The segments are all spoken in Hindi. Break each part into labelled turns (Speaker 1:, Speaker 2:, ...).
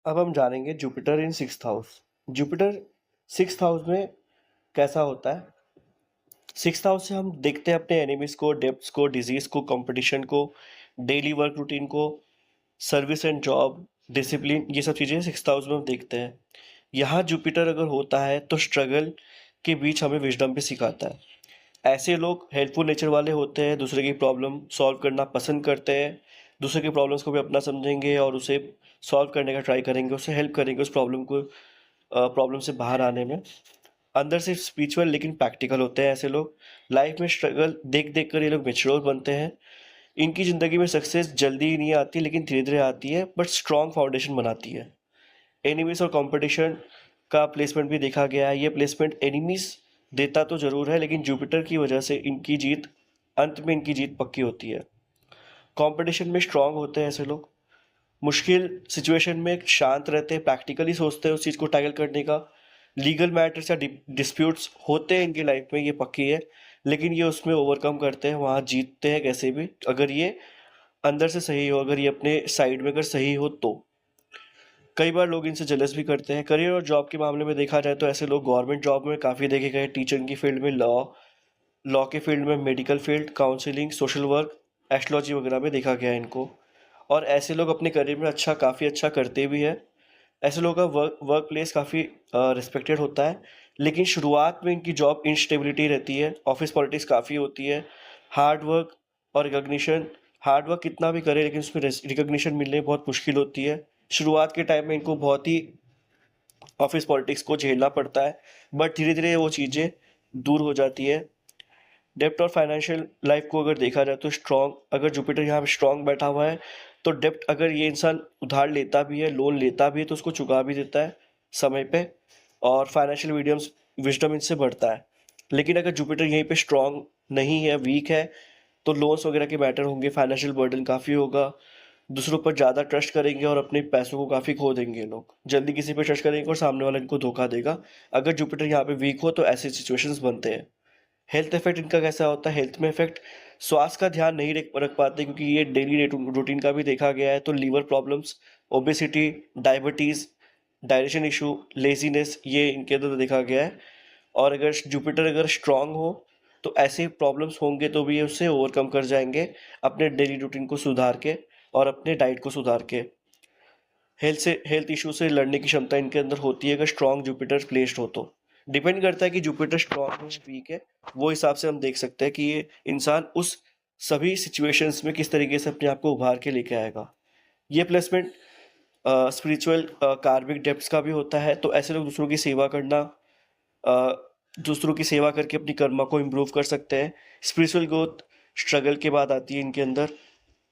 Speaker 1: अब हम जानेंगे Jupiter in sixth house. Jupiter sixth house में कैसा होता है। सिक्स्थ हाउस से हम देखते हैं अपने एनिमीज को, डेप्थ्स को, डिजीज को, कंपटीशन को, डेली वर्क रूटीन को, सर्विस एंड जॉब, डिसिप्लिन, ये सब चीज़ें सिक्स्थ हाउस में हम देखते हैं। यहाँ जुपिटर अगर होता है तो स्ट्रगल के बीच हमें विजडम भी सिखाता है। ऐसे लोग हेल्पफुल नेचर वाले होते हैं, दूसरे की प्रॉब्लम सॉल्व करना पसंद करते हैं, दूसरे की प्रॉब्लम्स को भी अपना समझेंगे और उसे सॉल्व करने का ट्राई करेंगे, उससे हेल्प करेंगे उस प्रॉब्लम से बाहर आने में। अंदर से स्पिरिचुअल लेकिन प्रैक्टिकल होते हैं ऐसे लोग। लाइफ में स्ट्रगल देख देख कर ये लोग मेच्योर बनते हैं। इनकी ज़िंदगी में सक्सेस जल्दी नहीं आती लेकिन धीरे धीरे आती है, बट स्ट्रॉन्ग फाउंडेशन बनाती है। एनिमीज और कंपटीशन का प्लेसमेंट भी देखा गया है। ये प्लेसमेंट एनिमीज देता तो ज़रूर है लेकिन जुपिटर की वजह से इनकी जीत, अंत में इनकी जीत पक्की होती है। कंपटीशन में स्ट्रांग होते हैं ऐसे लोग। मुश्किल सिचुएशन में शांत रहते हैं, प्रैक्टिकली सोचते हैं उस चीज़ को टैकल करने का। लीगल मैटर्स या डिस्प्यूट्स होते हैं इनकी लाइफ में, ये पक्की है, लेकिन ये उसमें ओवरकम करते हैं, वहाँ जीतते हैं कैसे भी, अगर ये अंदर से सही हो, अगर ये अपने साइड में अगर सही हो तो। कई बार लोग इनसे जेलस भी करते हैं। करियर और जॉब के मामले में देखा जाए तो ऐसे लोग गवर्नमेंट जॉब में काफ़ी देखे गए, टीचर की फील्ड में, लॉ के फील्ड में, medical field, counselling, social work, astrology वगैरह में देखा गया है इनको। और ऐसे लोग अपने करियर में काफ़ी अच्छा करते भी है। ऐसे लोगों का वर्क प्लेस काफ़ी रिस्पेक्टेड होता है, लेकिन शुरुआत में इनकी जॉब इंस्टेबिलिटी रहती है, ऑफिस पॉलिटिक्स काफ़ी होती है, हार्ड वर्क और रिकॉग्निशन। हार्ड वर्क कितना भी करे लेकिन उसमें रिकॉग्निशन मिलने बहुत मुश्किल होती है। शुरुआत के टाइम में इनको बहुत ही ऑफिस पॉलिटिक्स को झेलना पड़ता है, बट धीरे धीरे वो चीज़ें दूर हो जाती है। डेप्ट और फाइनेंशियल लाइफ को अगर देखा जाए तो स्ट्रॉन्ग, अगर जुपिटर यहाँ पे स्ट्रॉन्ग बैठा हुआ है तो डेप्ट, अगर ये इंसान उधार लेता भी है, लोन लेता भी है, तो उसको चुका भी देता है समय पे, और फाइनेंशियल विजडम इनसे बढ़ता है। लेकिन अगर जुपिटर यहीं पे स्ट्रॉन्ग नहीं है, वीक है, तो लोन्स वगैरह के मैटर होंगे, फाइनेंशियल बर्डन काफ़ी होगा, दूसरों पर ज़्यादा ट्रस्ट करेंगे और अपने पैसों को काफ़ी खो देंगे लोग, जल्दी किसी पे ट्रस्ट करेंगे और सामने वाला इनको धोखा देगा। अगर जुपिटर यहाँ पे वीक हो तो ऐसे सिचुएशंस बनते हैं। हेल्थ इफेक्ट इनका कैसा होता है। हेल्थ में इफेक्ट, स्वास्थ्य का ध्यान नहीं रख पाते क्योंकि ये डेली रूटीन का भी देखा गया है, तो liver problems, obesity, diabetes, digestion issue, laziness, ये इनके अंदर देखा गया है। और अगर जुपिटर अगर स्ट्रांग हो तो ऐसे प्रॉब्लम्स होंगे तो भी ये उससे ओवरकम कर जाएंगे, अपने डेली रूटीन को सुधार के और अपने डाइट को सुधार के। हेल्थ इशू से लड़ने की क्षमता इनके अंदर होती है अगर स्ट्रांग जुपिटर प्लेस्ड हो तो। डिपेंड करता है कि जुपिटर स्ट्रांग है वीक है, वो हिसाब से हम देख सकते हैं कि ये इंसान उस सभी सिचुएशंस में किस तरीके से अपने आप को उभार के लेके आएगा। ये प्लेसमेंट स्पिरिचुअल कार्मिक डेप्थ्स का भी होता है, तो ऐसे लोग दूसरों की सेवा करके अपनी कर्मा को इम्प्रूव कर सकते हैं। स्पिरिचुअल ग्रोथ स्ट्रगल के बाद आती है इनके अंदर।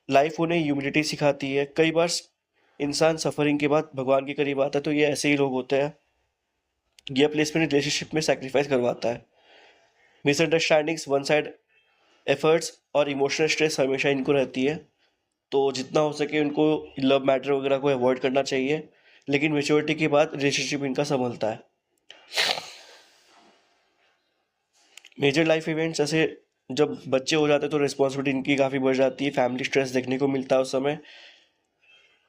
Speaker 1: लाइफ उन्हें ह्यूमिलिटी सिखाती है। कई बार इंसान सफरिंग के बाद भगवान के करीब आता है, तो ये ऐसे ही लोग होते हैं। यह प्लेसमेंट रिलेशनशिप में सेक्रीफाइस करवाता है। मिसअंडरस्टैंडिंग्स, वन साइड एफर्ट्स और इमोशनल स्ट्रेस हमेशा इनको रहती है, तो जितना हो सके उनको लव मैटर वगैरह को अवॉइड करना चाहिए, लेकिन मेच्योरिटी के बाद रिलेशनशिप इनका संभलता है। मेजर लाइफ इवेंट्स, जैसे जब बच्चे हो जाते हैं तो रिस्पॉन्सिबिलिटी इनकी काफ़ी बढ़ जाती है, फैमिली स्ट्रेस देखने को मिलता है उस समय।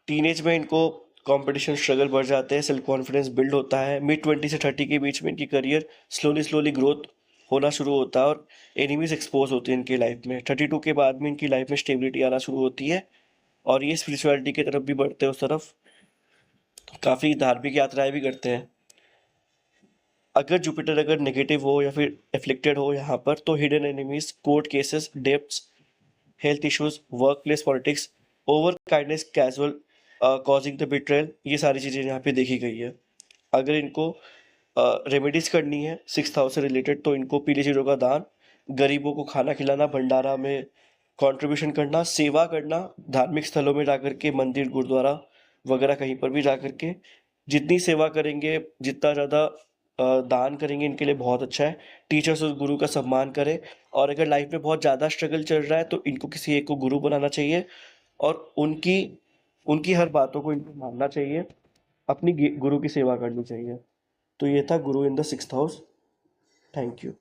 Speaker 1: टीनेज में इनको कंपटीशन स्ट्रगल बढ़ जाते हैं, सेल्फ कॉन्फिडेंस बिल्ड होता है। मिड 20 से 30 के बीच में इनकी करियर स्लोली ग्रोथ होना शुरू होता है और एनिमीज एक्सपोज होते हैं इनकी लाइफ में। 32 के बाद में इनकी लाइफ में स्टेबिलिटी आना शुरू होती है और ये स्पिरिचुअलिटी की तरफ भी बढ़ते हैं, उस तरफ काफ़ी धार्मिक यात्राएं भी करते हैं। अगर जुपिटर अगर नेगेटिव हो या फिर एफ्लिक्टेड हो यहाँ पर, तो hidden enemies, court cases, debts, health issues, work place politics, over kindness, casual causing the betrayal, ये सारी चीज़ें यहाँ पे देखी गई है। अगर इनको रेमेडीज करनी है सिक्स हाउस से रिलेटेड, तो इनको पीले चीज़ों का दान, गरीबों को खाना खिलाना, भंडारा में कंट्रीब्यूशन करना, सेवा करना, धार्मिक स्थलों में जाकर के, मंदिर, गुरुद्वारा वगैरह कहीं पर भी जा कर के जितनी सेवा करेंगे, जितना ज़्यादा दान करेंगे, इनके लिए बहुत अच्छा है। टीचर्स और गुरु का सम्मान करें, और अगर लाइफ में बहुत ज़्यादा स्ट्रगल चल रहा है तो इनको किसी एक को गुरु बनाना चाहिए और उनकी उनकी हर बातों को इनको मानना चाहिए, अपनी गुरु की सेवा करनी चाहिए। तो ये था गुरु in the sixth house. Thank you.